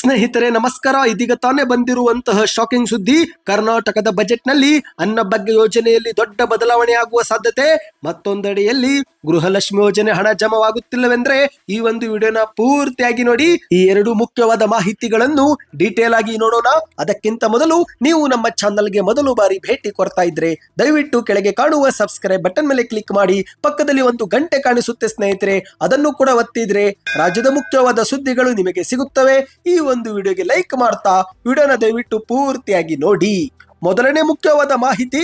ಸ್ನೇಹಿತರೆ ನಮಸ್ಕಾರ. ಇದೀಗ ತಾನೇ ಬಂದಿರುವಂತಹ ಶಾಕಿಂಗ್ ಸುದ್ದಿ. ಕರ್ನಾಟಕದ ಬಜೆಟ್ ನಲ್ಲಿ ಅನ್ನಭಾಗ್ಯ ಯೋಜನೆಯಲ್ಲಿ ದೊಡ್ಡ ಬದಲಾವಣೆ ಆಗುವ ಸಾಧ್ಯತೆ. ಮತ್ತೊಂದೆಡೆಯಲ್ಲಿ ಗೃಹಲಕ್ಷ್ಮಿ ಯೋಜನೆ ಹಣ ಜಮವಾಗುತ್ತಿಲ್ಲವೆಂದ್ರೆ ಈ ಒಂದು ವಿಡಿಯೋನ ಪೂರ್ತಿಯಾಗಿ ನೋಡಿ. ಈ ಎರಡು ಮುಖ್ಯವಾದ ಮಾಹಿತಿಗಳನ್ನು ಡೀಟೇಲ್ ಆಗಿ ನೋಡೋಣ. ಅದಕ್ಕಿಂತ ಮೊದಲು ನೀವು ನಮ್ಮ ಚಾನಲ್ಗೆ ಮೊದಲು ಬಾರಿ ಭೇಟಿ ಕೊಡ್ತಾ ಇದ್ರೆ ದಯವಿಟ್ಟು ಕೆಳಗೆ ಕಾಣುವ ಸಬ್ಸ್ಕ್ರೈಬ್ ಬಟನ್ ಮೇಲೆ ಕ್ಲಿಕ್ ಮಾಡಿ. ಪಕ್ಕದಲ್ಲಿ ಒಂದು ಗಂಟೆ ಕಾಣಿಸುತ್ತೆ ಸ್ನೇಹಿತರೆ, ಅದನ್ನು ಕೂಡ ಒತ್ತಿದ್ರೆ ರಾಜ್ಯದ ಮುಖ್ಯವಾದ ಸುದ್ದಿಗಳು ನಿಮಗೆ ಸಿಗುತ್ತವೆ. ಈ ಒಂದು ವಿಡಿಯೋಗೆ ಲೈಕ್ ಮಾಡ್ತಾ ವಿಡಿಯೋನ ದಯವಿಟ್ಟು ಪೂರ್ತಿಯಾಗಿ ನೋಡಿ. ಮೊದಲನೇ ಮುಖ್ಯವಾದ ಮಾಹಿತಿ,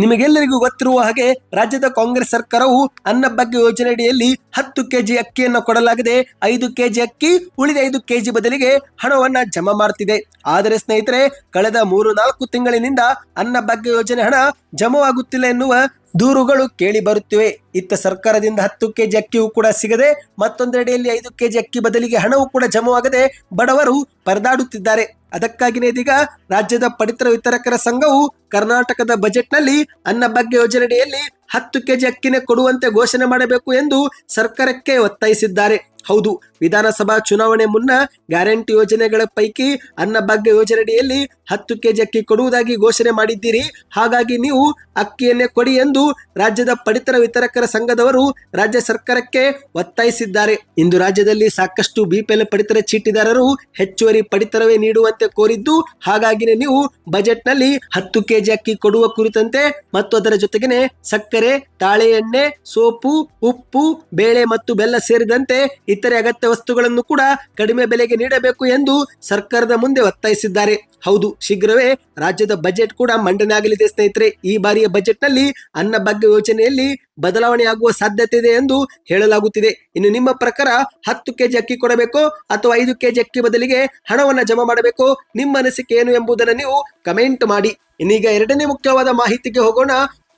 ನಿಮಗೆಲ್ಲರಿಗೂ ಗೊತ್ತಿರುವ ಹಾಗೆ ರಾಜ್ಯದ ಕಾಂಗ್ರೆಸ್ ಸರ್ಕಾರವು ಅನ್ನಭಾಗ್ಯ ಯೋಜನೆಯಡಿಯಲ್ಲಿ 10 ಕೆಜಿ ಅಕ್ಕಿಯನ್ನು ಕೊಡಲಾಗಿದೆ. 5 ಕೆಜಿ ಅಕ್ಕಿ ಉಳಿದ 5 ಕೆಜಿ ಬದಲಿಗೆ ಹಣವನ್ನ ಜಮಾ ಮಾಡ್ತಿದೆ. ಆದರೆ ಸ್ನೇಹಿತರೆ, ಕಳೆದ 3-4 ತಿಂಗಳಿನಿಂದ ಅನ್ನಭಾಗ್ಯ ಯೋಜನೆ ಹಣ ಜಮವಾಗುತ್ತಿಲ್ಲ ಎನ್ನುವ ದೂರುಗಳು ಕೇಳಿ ಬರುತ್ತಿವೆ. ಇತ್ತ ಸರ್ಕಾರದಿಂದ 10 ಕೆಜಿ ಅಕ್ಕಿಯೂ ಕೂಡ ಸಿಗದೆ, ಮತ್ತೊಂದೆಡೆಯಲ್ಲಿ 5 ಕೆಜಿ ಅಕ್ಕಿ ಬದಲಿಗೆ ಹಣವೂ ಕೂಡ ಜಮವಾಗದೆ ಬಡವರು ಪರದಾಡುತ್ತಿದ್ದಾರೆ. ಅದಕ್ಕಾಗಿಯೇ ಇದೀಗ ರಾಜ್ಯದ ಪಡಿತರ ವಿತರಕರ ಸಂಘವು ಕರ್ನಾಟಕದ ಬಜೆಟ್ ನಲ್ಲಿ ಅನ್ನಭಾಗ್ಯ ಯೋಜನೆಯಡಿಯಲ್ಲಿ 10 ಕೆಜಿ ಅಕ್ಕಿನೇ ಕೊಡುವಂತೆ ಘೋಷಣೆ ಮಾಡಬೇಕು ಎಂದು ಸರ್ಕಾರಕ್ಕೆ ಒತ್ತಾಯಿಸಿದ್ದಾರೆ. ಹೌದು, ವಿಧಾನಸಭಾ ಚುನಾವಣೆ ಮುನ್ನ ಗ್ಯಾರಂಟಿ ಯೋಜನೆಗಳ ಪೈಕಿ ಅನ್ನಭಾಗ್ಯ ಯೋಜನೆಯಡಿಯಲ್ಲಿ 10 ಕೆಜಿ ಅಕ್ಕಿ ಕೊಡುವುದಾಗಿ ಘೋಷಣೆ ಮಾಡಿದ್ದೀರಿ. ಹಾಗಾಗಿ ನೀವು ಅಕ್ಕಿಯನ್ನೇ ಕೊಡಿ ಎಂದು ರಾಜ್ಯದ ಪಡಿತರ ವಿತರಕರ ಸಂಘದವರು ರಾಜ್ಯ ಸರ್ಕಾರಕ್ಕೆ ಒತ್ತಾಯಿಸಿದ್ದಾರೆ. ಇಂದು ರಾಜ್ಯದಲ್ಲಿ ಸಾಕಷ್ಟು ಬಿಪಿಎಲ್ ಪಡಿತರ ಚೀಟಿದಾರರು ಹೆಚ್ಚುವರಿ ಪಡಿತರವೇ ನೀಡುವಂತೆ ಕೋರಿದ್ದು, ಹಾಗಾಗಿನೇ ನೀವು ಬಜೆಟ್ ನಲ್ಲಿ 10 ಕೆಜಿ ಅಕ್ಕಿ ಕೊಡುವ ಕುರಿತಂತೆ ಮತ್ತು ಅದರ ಜೊತೆಗೇನೆ ಸಕ್ಕರೆ, ತಾಳೆ ಎಣ್ಣೆ, ಸೋಪು, ಉಪ್ಪು, ಬೇಳೆ ಮತ್ತು ಬೆಲ್ಲ ಸೇರಿದಂತೆ ಇತರೆ ಅಗತ್ಯ ವಸ್ತುಗಳನ್ನು ಕೂಡ ಕಡಿಮೆ ಬೆಲೆಗೆ ನೀಡಬೇಕು ಎಂದು ಸರ್ಕಾರದ ಮುಂದೆ ಒತ್ತಾಯಿಸಿದ್ದಾರೆ. ಹೌದು, ಶೀಘ್ರವೇ ರಾಜ್ಯದ ಬಜೆಟ್ ಕೂಡ ಮಂಡನೆ ಆಗಲಿದೆ ಸ್ನೇಹಿತರೆ. ಈ ಬಾರಿಯ ಬಜೆಟ್ ನಲ್ಲಿ ಅನ್ನಭಾಗ್ಯ ಯೋಜನೆಯಲ್ಲಿ ಬದಲಾವಣೆ ಆಗುವ ಸಾಧ್ಯತೆ ಇದೆ ಎಂದು ಹೇಳಲಾಗುತ್ತಿದೆ. ಇನ್ನು ನಿಮ್ಮ ಪ್ರಕಾರ 10 ಕೆಜಿ ಅಕ್ಕಿ ಕೊಡಬೇಕು ಅಥವಾ 5 ಕೆಜಿ ಅಕ್ಕಿ ಬದಲಿಗೆ ಹಣವನ್ನ ಜಮಾ ಮಾಡಬೇಕು? ನಿಮ್ಮ ಅನಿಸಿಕೆ ಏನು ಎಂಬುದನ್ನು ನೀವು ಕಮೆಂಟ್ ಮಾಡಿ. ಇನ್ನೀಗ ಎರಡನೇ ಮುಖ್ಯವಾದ ಮಾಹಿತಿಗೆ ಹೋಗೋಣ.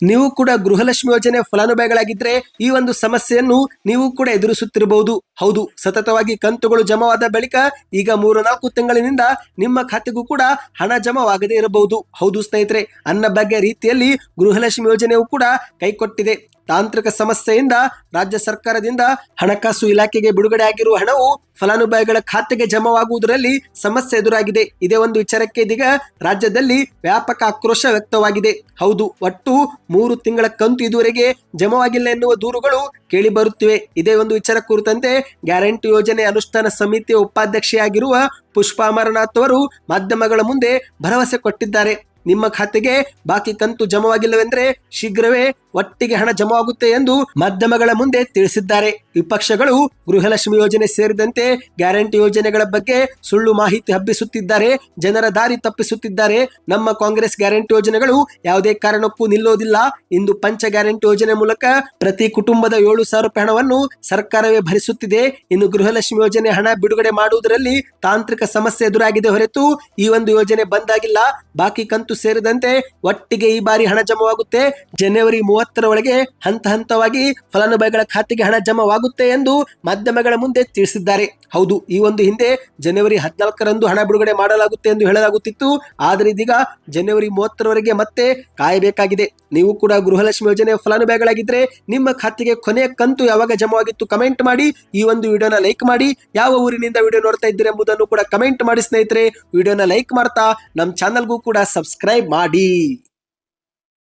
ನೀವು ಕೂಡ ಗೃಹಲಕ್ಷ್ಮಿ ಯೋಜನೆ ಫಲಾನುಭವಿಗಳಾಗಿದ್ರೆ ಈ ಒಂದು ಸಮಸ್ಯೆಯನ್ನು ನೀವು ಕೂಡ ಎದುರಿಸುತ್ತಿರಬಹುದು. ಹೌದು, ಸತತವಾಗಿ ಕಂತುಗಳು ಜಮಾವಾದ ಬಳಿಕ ಈಗ 3-4 ತಿಂಗಳಿನಿಂದ ನಿಮ್ಮ ಖಾತೆಗೂ ಕೂಡ ಹಣ ಜಮಾವಾಗದೇ ಇರಬಹುದು. ಹೌದು ಸ್ನೇಹಿತರೆ, ಅನ್ನಭಾಗ್ಯ ರೀತಿಯಲ್ಲಿ ಗೃಹಲಕ್ಷ್ಮಿ ಯೋಜನೆಯು ಕೂಡ ಕೈಕೊಟ್ಟಿದೆ. ತಾಂತ್ರಿಕ ಸಮಸ್ಯೆಯಿಂದ ರಾಜ್ಯ ಸರ್ಕಾರದಿಂದ ಹಣಕಾಸು ಇಲಾಖೆಗೆ ಬಿಡುಗಡೆ ಆಗಿರುವ ಹಣವು ಫಲಾನುಭವಿಗಳ ಖಾತೆಗೆ ಜಮಾವಾಗುವುದರಲ್ಲಿ ಸಮಸ್ಯೆ ಎದುರಾಗಿದೆ. ಇದೇ ಒಂದು ವಿಚಾರಕ್ಕೆ ಇದೀಗ ರಾಜ್ಯದಲ್ಲಿ ವ್ಯಾಪಕ ಆಕ್ರೋಶ ವ್ಯಕ್ತವಾಗಿದೆ. ಹೌದು, ಒಟ್ಟು 3 ತಿಂಗಳ ಕಂತು ಇದುವರೆಗೆ ಜಮಾವಾಗಿಲ್ಲ ಎನ್ನುವ ದೂರುಗಳು ಕೇಳಿ ಬರುತ್ತಿವೆ. ಇದೇ ಒಂದು ವಿಚಾರ ಕುರಿತಂತೆ ಗ್ಯಾರಂಟಿ ಯೋಜನೆ ಅನುಷ್ಠಾನ ಸಮಿತಿಯ ಉಪಾಧ್ಯಕ್ಷೆಯಾಗಿರುವ ಪುಷ್ಪಾ ಅಮರನಾಥ್ ಅವರು ಮಾಧ್ಯಮಗಳ ಮುಂದೆ ಭರವಸೆ ಕೊಟ್ಟಿದ್ದಾರೆ. ನಿಮ್ಮ ಖಾತೆಗೆ ಬಾಕಿ ಕಂತು ಜಮವಾಗಿಲ್ಲವೆಂದ್ರೆ ಶೀಘ್ರವೇ ಒಟ್ಟಿಗೆ ಹಣ ಜಮವಾಗುತ್ತೆ ಎಂದು ಮಾಧ್ಯಮಗಳ ಮುಂದೆ ತಿಳಿಸಿದ್ದಾರೆ. ವಿಪಕ್ಷಗಳು ಗೃಹಲಕ್ಷ್ಮಿ ಯೋಜನೆ ಸೇರಿದಂತೆ ಗ್ಯಾರಂಟಿ ಯೋಜನೆಗಳ ಬಗ್ಗೆ ಸುಳ್ಳು ಮಾಹಿತಿ ಹಬ್ಬಿಸುತ್ತಿದ್ದಾರೆ, ಜನರ ದಾರಿ ತಪ್ಪಿಸುತ್ತಿದ್ದಾರೆ. ನಮ್ಮ ಕಾಂಗ್ರೆಸ್ ಗ್ಯಾರಂಟಿ ಯೋಜನೆಗಳು ಯಾವುದೇ ಕಾರಣಕ್ಕೂ ನಿಲ್ಲೋದಿಲ್ಲ. ಇಂದು ಪಂಚ ಗ್ಯಾರಂಟಿ ಯೋಜನೆ ಮೂಲಕ ಪ್ರತಿ ಕುಟುಂಬದ 7,000 ರೂಪಾಯಿ ಹಣವನ್ನು ಸರ್ಕಾರವೇ ಭರಿಸುತ್ತಿದೆ. ಇನ್ನು ಗೃಹಲಕ್ಷ್ಮಿ ಯೋಜನೆ ಹಣ ಬಿಡುಗಡೆ ಮಾಡುವುದರಲ್ಲಿ ತಾಂತ್ರಿಕ ಸಮಸ್ಯೆ ಎದುರಾಗಿದೆ ಹೊರತು ಈ ಒಂದು ಯೋಜನೆ ಬಂದಾಗಿಲ್ಲ. ಬಾಕಿ ಕಂತು ಸೇರಿದಂತೆ ಒಟ್ಟಿಗೆ ಈ ಬಾರಿ ಹಣ ಜಮವಾಗುತ್ತೆ. ಜನವರಿ 30ರ ಒಳಗೆ ಹಂತ ಹಂತವಾಗಿ ಫಲಾನುಭವಿಗಳ ಖಾತೆಗೆ ಹಣ ಜಮವಾಗುತ್ತೆ ಎಂದು ಮಾಧ್ಯಮಗಳ ಮುಂದೆ ತಿಳಿಸಿದ್ದಾರೆ. ಹೌದು, ಈ ಒಂದು ಹಿಂದೆ ಜನವರಿ 14ರಂದು ಹಣ ಬಿಡುಗಡೆ ಮಾಡಲಾಗುತ್ತೆ ಎಂದು ಹೇಳಲಾಗುತ್ತಿತ್ತು. ಆದರೆ ಇದೀಗ ಜನವರಿ 30ರವರೆಗೆ ಮತ್ತೆ ಕಾಯಬೇಕಾಗಿದೆ. ನೀವು ಕೂಡ ಗೃಹಲಕ್ಷ್ಮಿ ಯೋಜನೆ ಫಲಾನುಭವಿಗಳಾಗಿದ್ರೆ ನಿಮ್ಮ ಖಾತೆಗೆ ಕೊನೆಯ ಕಂತು ಯಾವಾಗ ಜಮವಾಗಿತ್ತು ಕಮೆಂಟ್ ಮಾಡಿ. ಈ ಒಂದು ವಿಡಿಯೋನ ಲೈಕ್ ಮಾಡಿ. ಯಾವ ಊರಿನಿಂದ ವಿಡಿಯೋ ನೋಡ್ತಾ ಇದ್ದೀರಿ ಎಂಬುದನ್ನು ಕೂಡ ಕಮೆಂಟ್ ಮಾಡಿ ಸ್ನೇಹಿತರೆ. ವಿಡಿಯೋನ ಲೈಕ್ ಮಾಡ್ತಾ ನಮ್ಮ ಚಾನಲ್ಗೂ ಕೂಡ ಸಬ್ಸ್ಕ್ರೈಬ್ ಮಾಡಿ.